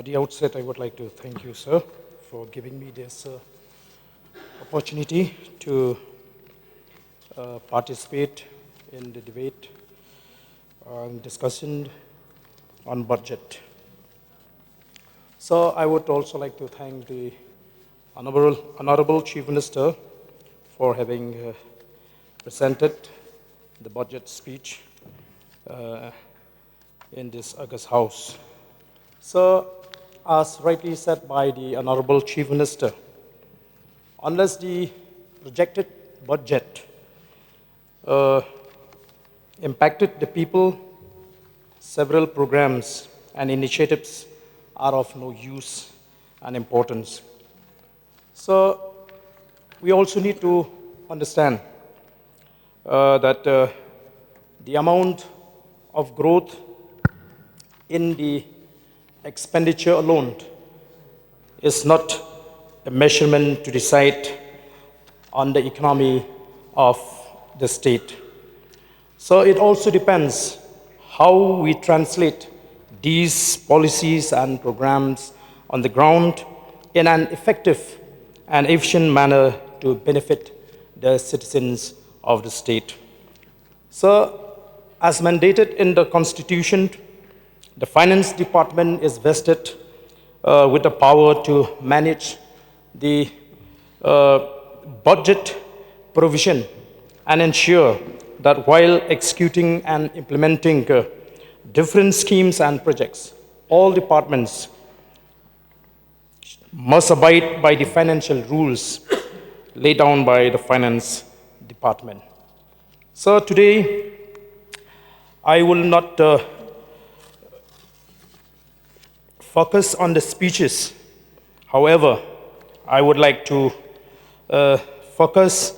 the outset, I would like to thank you, sir, for giving me this opportunity to participate in the debate and discussion on budget. So I would also like to thank the Honorable Chief Minister for having presented the budget speech in this August House. So, as rightly said by the Honorable Chief Minister, unless the projected budget impacted the people, several programs and initiatives are of no use and importance. So, we also need to understand that the amount of growth in the expenditure alone is not a measurement to decide on the economy of the state. So it also depends how we translate these policies and programs on the ground in an effective and efficient manner to benefit the citizens of the state. So, as mandated in the Constitution, the Finance Department is vested with the power to manage the budget provision and ensure that while executing and implementing different schemes and projects, all departments must abide by the financial rules laid down by the Finance Department. So today, I will not focus on the speeches. However, I would like to focus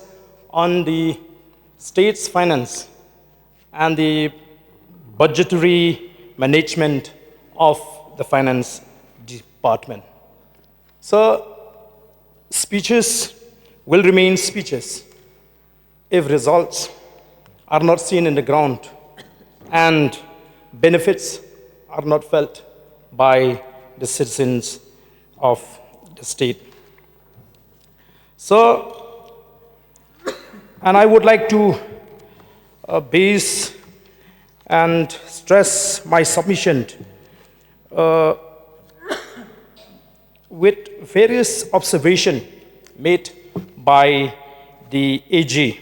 on the state's finance and the budgetary management of the Finance Department. So, speeches will remain speeches if results are not seen in the ground and benefits are not felt by the citizens of the state. So, and I would like to base and stress my submission with various observations made by the AG,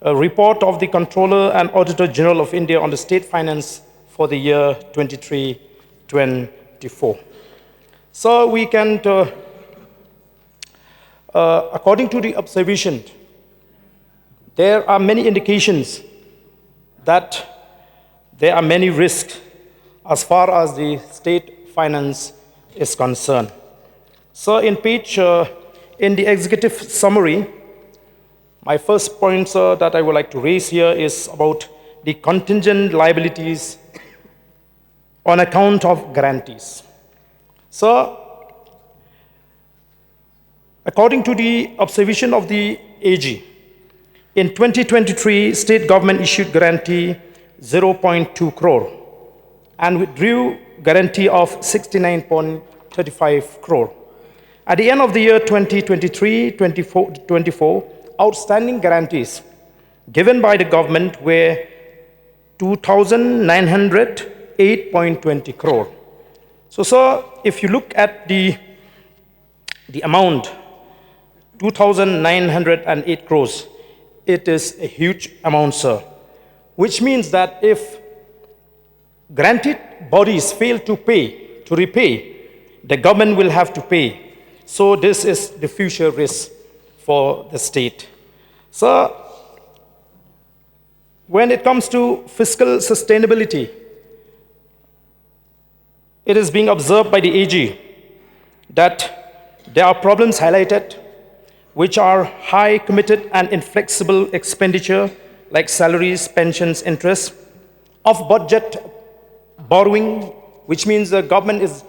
a report of the Controller and Auditor General of India on the state finance for the year 23-24. So we can, according to the observation, there are many indications that there are many risks as far as the state finance is concerned. So in the executive summary, my first point that I would like to raise here is about the contingent liabilities on account of guarantees. So, according to the observation of the AG, in 2023, state government issued guarantee 0.2 crore and withdrew guarantee of 69.35 crore. At the end of the year 2023-24, outstanding guarantees given by the government were 2,908.20 crore. So if you look at the amount, 2,908 crores, it is a huge amount, sir. Which means that if granted bodies fail to repay, the government will have to pay. So this is the future risk for the state. So when it comes to fiscal sustainability, it is being observed by the AG that there are problems highlighted which are high committed and inflexible expenditure like salaries, pensions, interest, of budget borrowing, which means the government is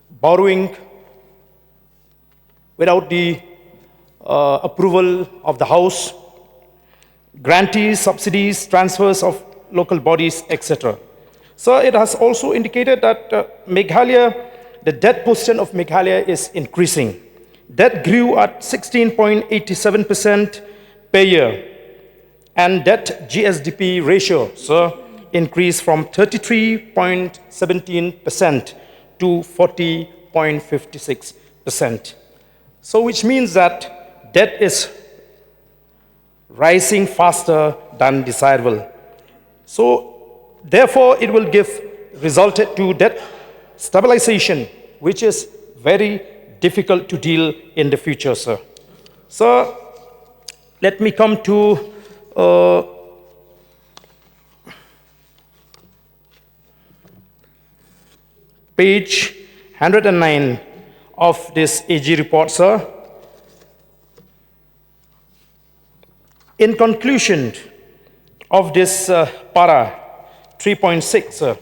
borrowing without the approval of the House, grantees, subsidies, transfers of local bodies, etc. So it has also indicated that Meghalaya the debt position of Meghalaya is increasing. Debt grew at 16.87% per year, and debt GSDP ratio, increased from 33.17% to 40.56%. So which means that debt is rising faster than desirable. So therefore, it will give resulted to debt stabilization, which is very difficult to deal in the future, sir. So let me come to page 109 of this AG report, sir. In conclusion of this para 3.6,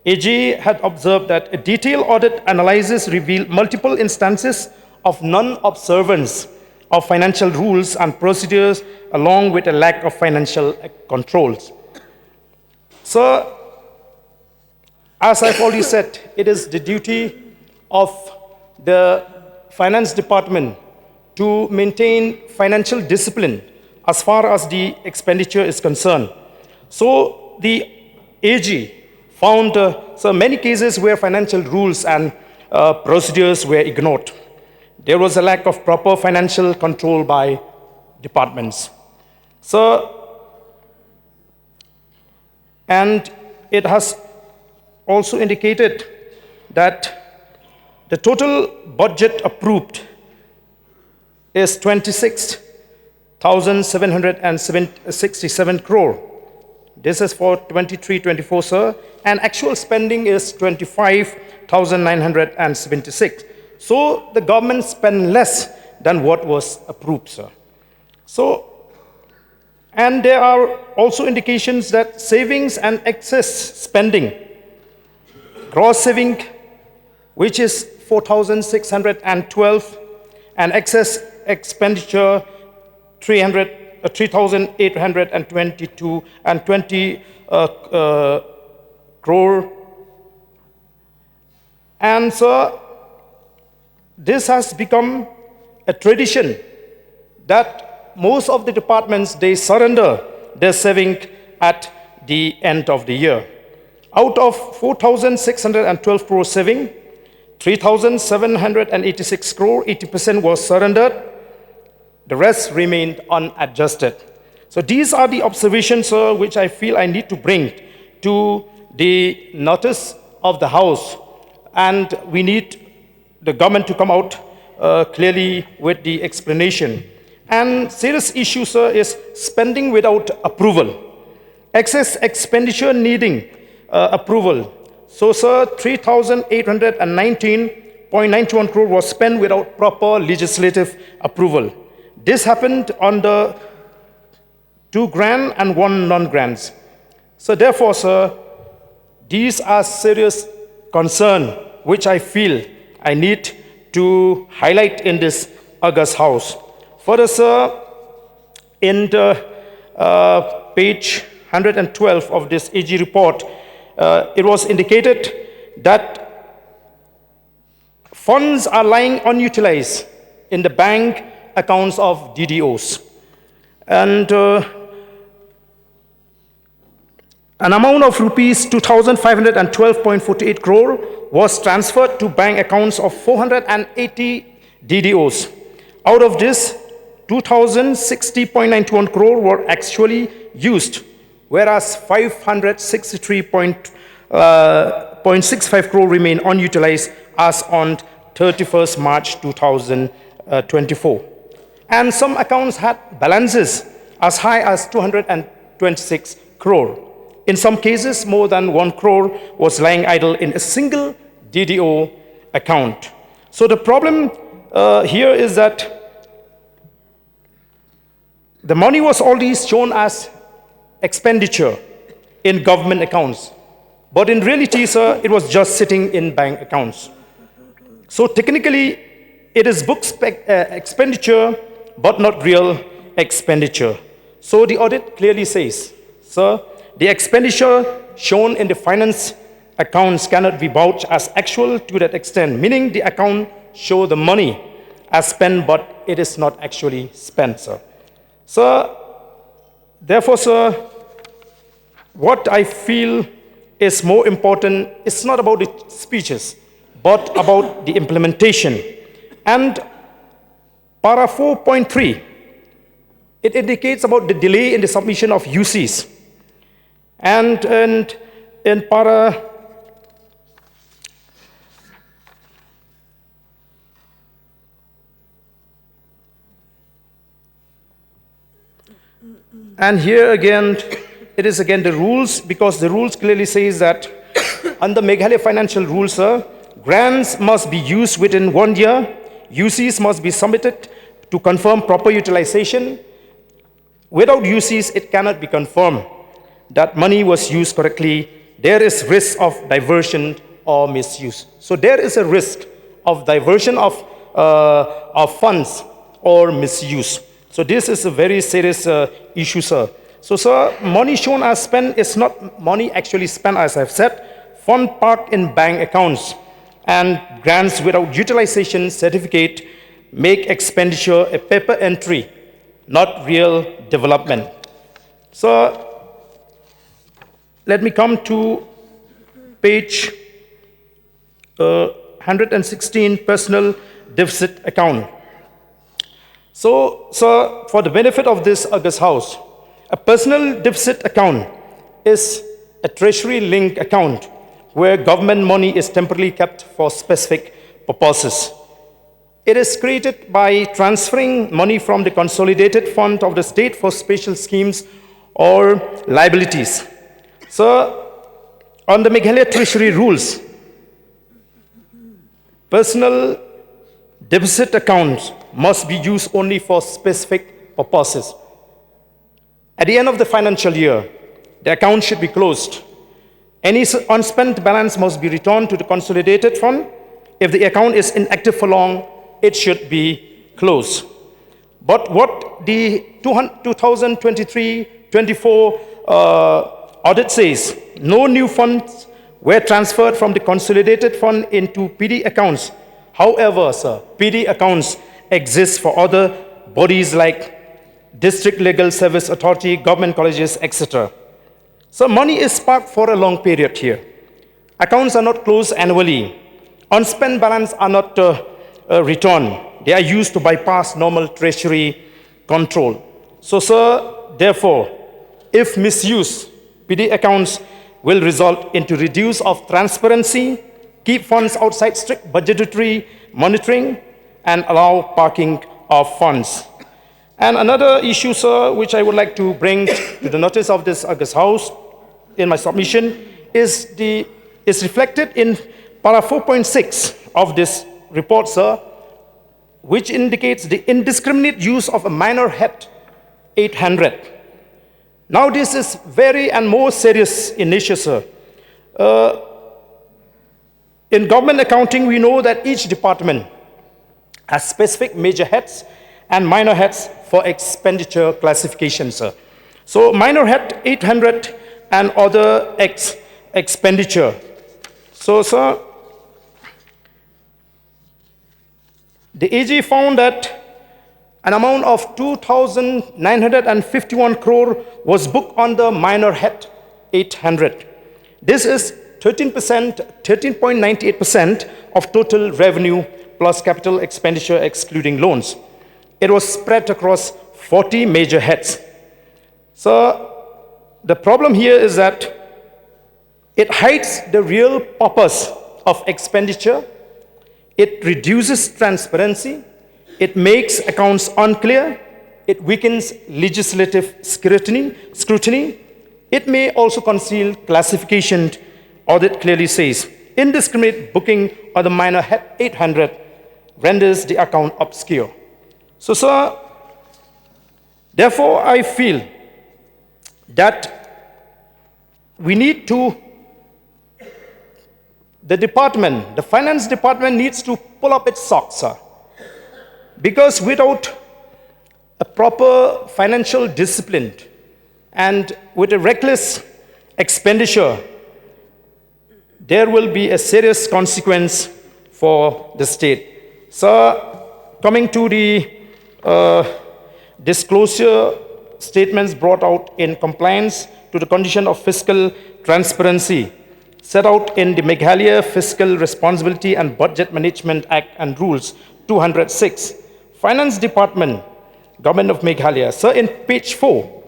AG had observed that a detailed audit analysis revealed multiple instances of non-observance of financial rules and procedures, along with a lack of financial controls. So, as I've already said, it is the duty of the finance department to maintain financial discipline as far as the expenditure is concerned. So the AG found so many cases where financial rules and procedures were ignored. There was a lack of proper financial control by departments. So, and it has also indicated that the total budget approved is 26,767 crore. This is for 23-24, sir, and actual spending is 25,976. So the government spent less than what was approved, sir. So, and there are also indications that savings and excess spending, gross saving, which is 4,612, and excess expenditure 3,822 and 20 crore. And so this has become a tradition that most of the departments, they surrender their saving at the end of the year. Out of 4,612 crore saving, 3,786 crore, 80% was surrendered. The rest remained unadjusted. So these are the observations, sir, which I feel I need to bring to the notice of the House. And we need the government to come out clearly with the explanation. And serious issue, sir, is spending without approval. Excess expenditure needing approval. So, sir, 3,819.91 crore was spent without proper legislative approval. This happened under 2 grant and 1 non-grants. So therefore, sir, these are serious concerns which I feel I need to highlight in this August House. Further, sir, in the page 112 of this AG report, it was indicated that funds are lying unutilized in the bank accounts of DDOs. And an amount of rupees 2,512.48 crore was transferred to bank accounts of 480 DDOs. Out of this, 2,060.91 crore were actually used, whereas 563.65 crore remain unutilized as on 31st March 2024. And some accounts had balances as high as 226 crore. In some cases, more than 1 crore was lying idle in a single DDO account. So the problem here is that the money was already shown as expenditure in government accounts. But in reality, sir, it was just sitting in bank accounts. So technically, it is book expenditure, but not real expenditure. So the audit clearly says, sir, the expenditure shown in the finance accounts cannot be vouched as actual to that extent, meaning the account show the money as spent, but it is not actually spent, sir. So, therefore, sir, what I feel is more important, it's not about the speeches, but about the implementation. And para 4.3, it indicates about the delay in the submission of UCs. And in para and here again, it is again the rules, because the rules clearly says that under Meghalaya financial rules, sir, grants must be used within 1 year, UCs must be submitted to confirm proper utilization. Without UCs, it cannot be confirmed that money was used correctly. There is risk of diversion or misuse. So there is a risk of diversion of funds or misuse. So this is a very serious issue, sir. So, sir, money shown as spent is not money actually spent, as I've said. Fund parked in bank accounts and grants without utilization certificate make expenditure a paper entry, not real development. So, let me come to page 116, personal deficit account. So, sir, for the benefit of this August House, a personal deficit account is a treasury-linked account where government money is temporarily kept for specific purposes. It is created by transferring money from the consolidated fund of the state for special schemes or liabilities. So, on the Meghalaya Treasury rules, personal deficit accounts must be used only for specific purposes. At the end of the financial year, the account should be closed. Any unspent balance must be returned to the consolidated fund. If the account is inactive for long, it should be closed. But what the 2023-24 audit says, no new funds were transferred from the consolidated fund into PD accounts. However, sir, PD accounts exist for other bodies like District Legal Service Authority, government colleges, etc. So money is parked for a long period here. Accounts are not closed annually. Unspent balance are not returned. They are used to bypass normal treasury control. So, sir, therefore, if misused, PD accounts will result into reduce of transparency, keep funds outside strict budgetary monitoring, and allow parking of funds. And another issue, sir, which I would like to bring to the notice of this August House in my submission is reflected in para 4.6 of this report, sir, which indicates the indiscriminate use of a minor hat 800. Now this is very and more serious in nature, sir. In government accounting, we know that each department has specific major heads and minor heads for expenditure classification, sir. So minor head 800 and other expenditure. So, sir, the AG found that an amount of 2,951 crore was booked on the minor head 800. This is 13.98% of total revenue plus capital expenditure excluding loans. It was spread across 40 major heads. So the problem here is that it hides the real purpose of expenditure. It reduces transparency. It makes accounts unclear. It weakens legislative scrutiny. It may also conceal classification. Audit clearly says indiscriminate booking of the minor head 800 renders the account obscure. So, sir, therefore, I feel that we need to, the finance department needs to pull up its socks, sir. Because without a proper financial discipline and with a reckless expenditure, there will be a serious consequence for the state. So, coming to the disclosure statements brought out in compliance to the condition of fiscal transparency set out in the Meghalaya Fiscal Responsibility and Budget Management Act and Rules 206. Finance Department, Government of Meghalaya. So in page 4,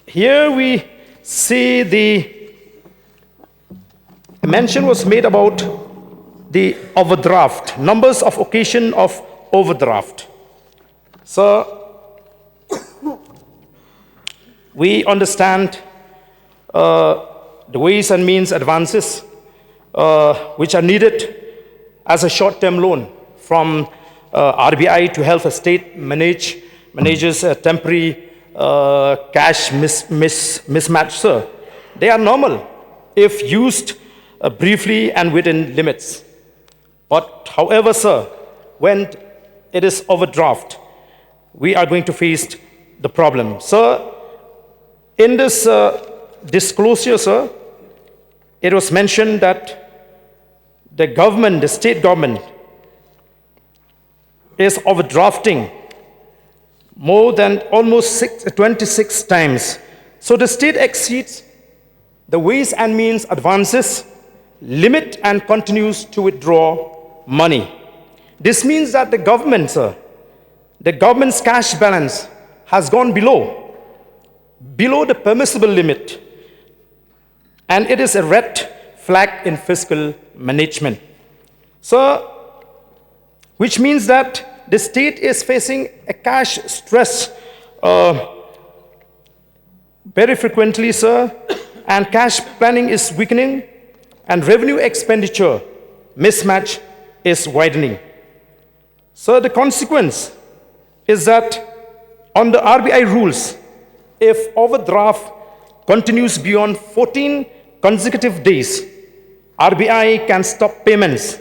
here we see the mention was made about the overdraft, numbers of occasion of overdraft. So we understand the ways and means advances which are needed as a short-term loan from RBI to help a state manages a temporary cash mismatch, sir. They are normal if used briefly and within limits. But however, sir, when it is overdraft, we are going to face the problem. Sir, in this disclosure, sir, it was mentioned that the government, the state government, is overdrafting more than almost 26 times. So the state exceeds the ways and means advances limit and continues to withdraw money. This means that the government, sir, the government's cash balance has gone below the permissible limit, and it is a red flag in fiscal management. So, which means that the state is facing a cash stress very frequently, sir, and cash planning is weakening, and revenue expenditure mismatch is widening. So the consequence is that on the RBI rules, if overdraft continues beyond 14 consecutive days, RBI can stop payments.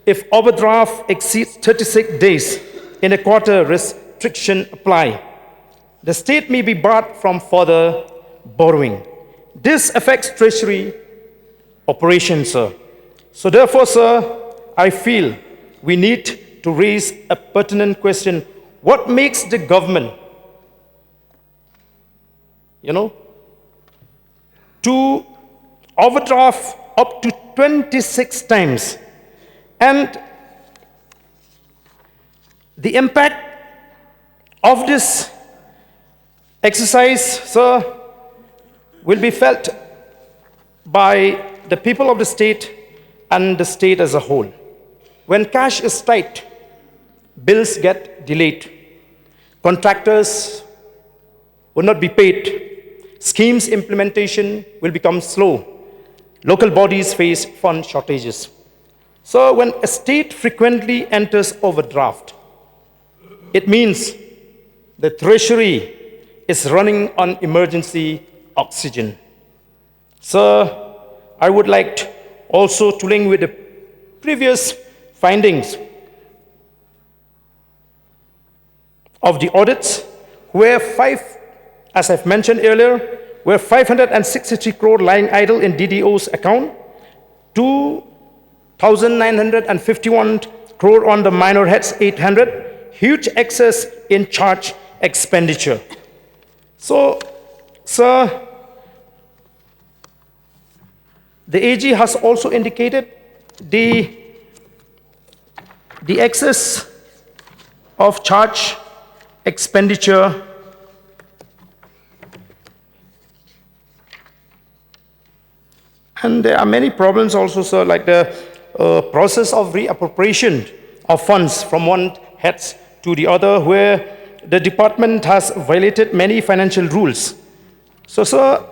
If overdraft exceeds 36 days in a quarter, restriction apply. The state may be barred from further borrowing. This affects treasury operations, sir. So therefore, sir, I feel we need to raise a pertinent question. What makes the government, to overdraft up to 26 times? And the impact of this exercise, sir, will be felt by the people of the state and the state as a whole. When cash is tight, bills get delayed. Contractors will not be paid. Schemes implementation will become slow. Local bodies face fund shortages. So when a state frequently enters overdraft, it means the treasury is running on emergency oxygen. So I would like also to link with the previous findings of the audits, where as I've mentioned earlier, where 563 crore lying idle in DDO's account, 2,951 crore on the minor heads 800, huge excess in charge expenditure. So, sir, the AG has also indicated the excess of charge expenditure and there are many problems also, sir, like the process of reappropriation of funds from one heads to the other, where the department has violated many financial rules. So, sir,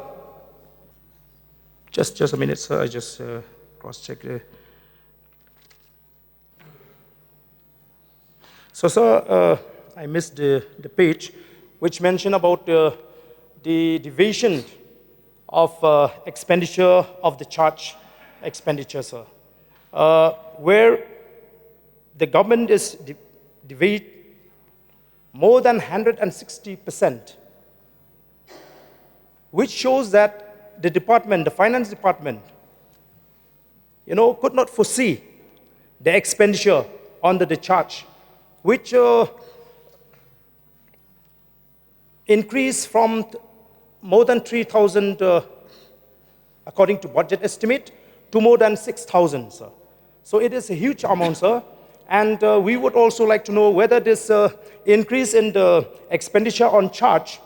just a minute, sir, I just cross-check. So, sir, I missed the page which mentioned about the deviation of expenditure of the charge expenditure, sir, where the government is deviate more than 160%, which shows that the department, the finance department, could not foresee the expenditure under the charge, which increased from more than 3,000, according to budget estimate, to more than 6,000, sir. So it is a huge amount, sir. And we would also like to know whether this increase in the expenditure on charge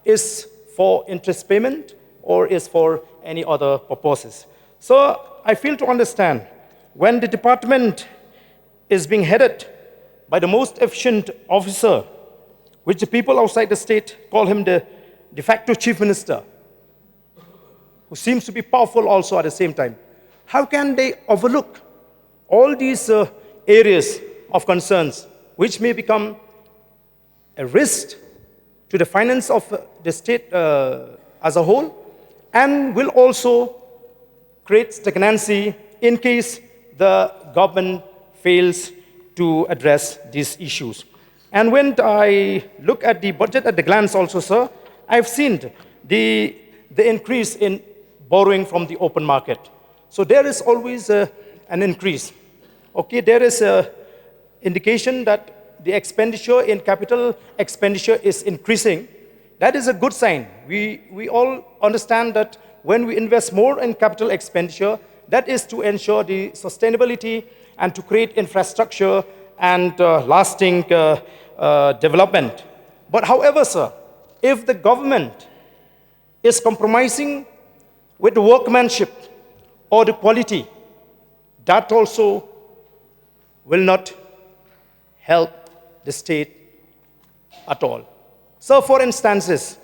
is for interest payment or is for any other purposes. So I fail to understand when the department is being headed by the most efficient officer, which the people outside the state call him the de facto chief minister, who seems to be powerful also at the same time. How can they overlook all these areas of concerns which may become a risk to the finance of the state as a whole, and will also create stagnancy in case the government fails to address these issues? And when I look at the budget at a glance also, sir, I've seen the increase in borrowing from the open market. So there is always an increase. Okay, there is an indication that the expenditure in capital expenditure is increasing. That is a good sign. We all understand that when we invest more in capital expenditure, that is to ensure the sustainability and to create infrastructure and lasting development. But however, sir, if the government is compromising with the workmanship or the quality, that also will not help the state at all. So, for instances,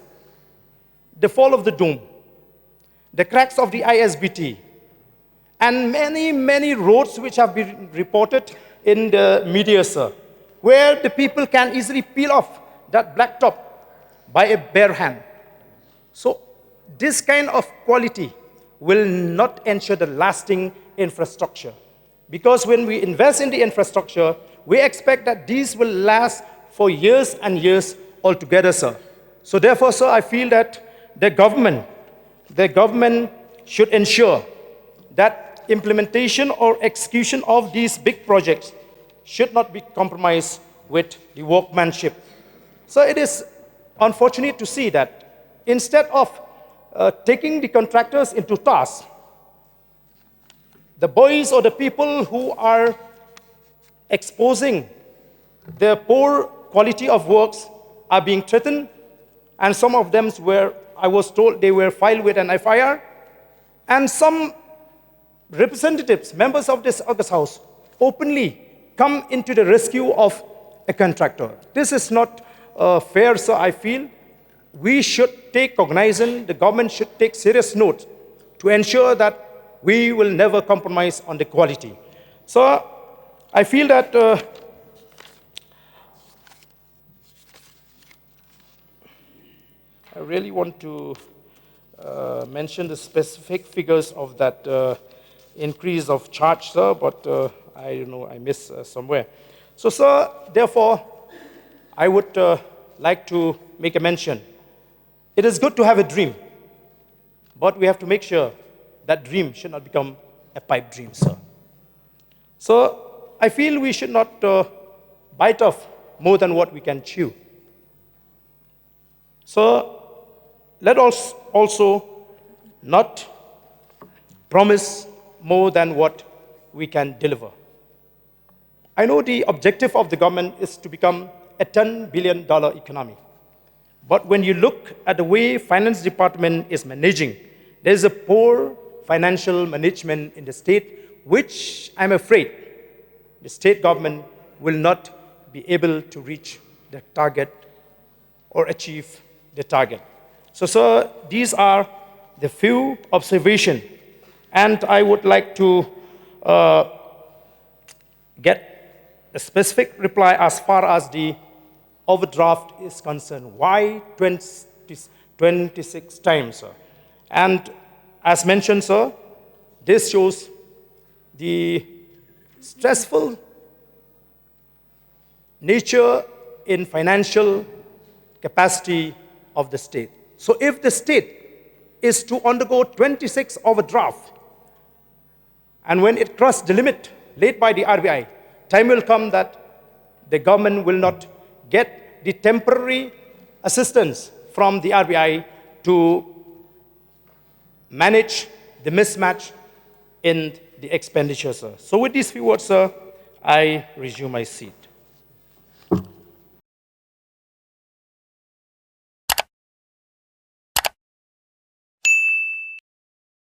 the fall of the dome, the cracks of the ISBT, and many, many roads which have been reported in the media, sir, where the people can easily peel off that blacktop by a bare hand. So, this kind of quality will not ensure the lasting infrastructure. Because when we invest in the infrastructure, we expect that these will last for years and years altogether, sir. So therefore, sir, I feel that the government should ensure that implementation or execution of these big projects should not be compromised with the workmanship. So it is unfortunate to see that instead of taking the contractors into task, the boys or the people who are exposing their poor quality of works are being threatened, and some of them were, I was told, they were filed with an FIR, and some representatives, members of this August House, openly come into the rescue of a contractor. This is not fair, so I feel we should take cognizance, the government should take serious note to ensure that we will never compromise on the quality. So I feel that I really want to mention the specific figures of that increase of charge, sir, but I don't know, I missed somewhere. So, sir, therefore, I would like to make a mention. It is good to have a dream, but we have to make sure that dream should not become a pipe dream, sir. So I feel we should not bite off more than what we can chew. So let us also not promise more than what we can deliver. I know the objective of the government is to become a $10 billion economy. But when you look at the way finance department is managing, there is a poor financial management in the state, which I'm afraid the state government will not be able to reach the target or achieve the target. So, sir, these are the few observations, and I would like to get a specific reply as far as the overdraft is concerned. Why 26 times, sir? And as mentioned, sir, this shows the stressful nature in financial capacity of the state. So if the state is to undergo 26 overdraft. And when it crosses the limit laid by the RBI, time will come that the government will not get the temporary assistance from the RBI to manage the mismatch in the expenditure, sir. So with these few words, sir, I resume my seat.